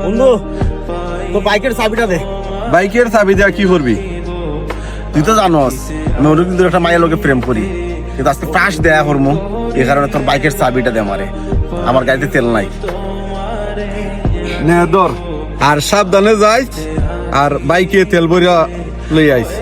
বন্ধু তোর বাইকের চাবিটা দে। বাইকের চাবি দেওয়া কি করবি? তুই তো জানোস আমি ওর কিন্তু একটা মায়ের লোকে প্রেম করি, কিন্তু আজকে ফাঁস দেয়া করবো, এই কারণে তোর বাইকের চাবিটা দে আমারে। আমার গাড়িতে তেল নাই। নে ধর, আর সাবধানে যাইস, আর বাইকে তেল ভরিয়া লই আইস।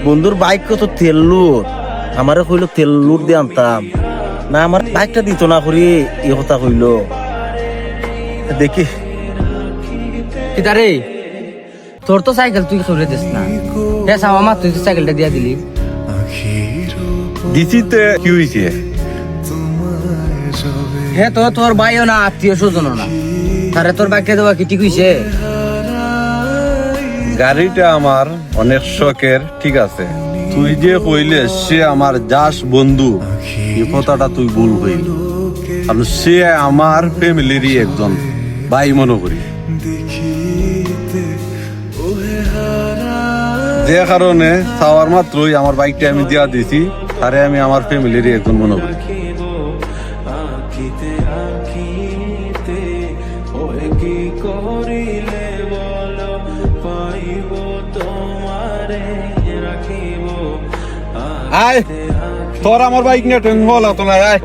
বন্ধুর বাইক কত তেল লুট, আমারে কইলো তেল লুট দিয়ে আনতাম না, আমার বাইকটা দিত না করি এই কথা কইলো। দেখি কিতারে তোর তো সাইকেল তুই সরে দিস না, আমার তুই তো সাইকেলটা দিয়া দিলি। দিছিতে কি হইছে? হে তো তোর ভাইও না, আত্মীয় স্বজনও না, তারে তোর বাইকটা দেওয়া কি ঠিক হইছে? গাড়িটা আমার অনেক শখের, ঠিক আছে। তুই যে কইলে সে আমার দাস বন্ধু, এই কথাটা তুই ভুল হইল। কারণ সে আমার ফ্যামিলিরই একজন ভাই মনে করি, যে কারণে চাওয়ার মাত্রই আমার বাইকটা আমি দিয়া দিছি, আরে আমি আমার ফ্যামিলিরই একজন মনে করি। আয় তোর আমার বাইক নিয়ে টেন হল তো না, আয়।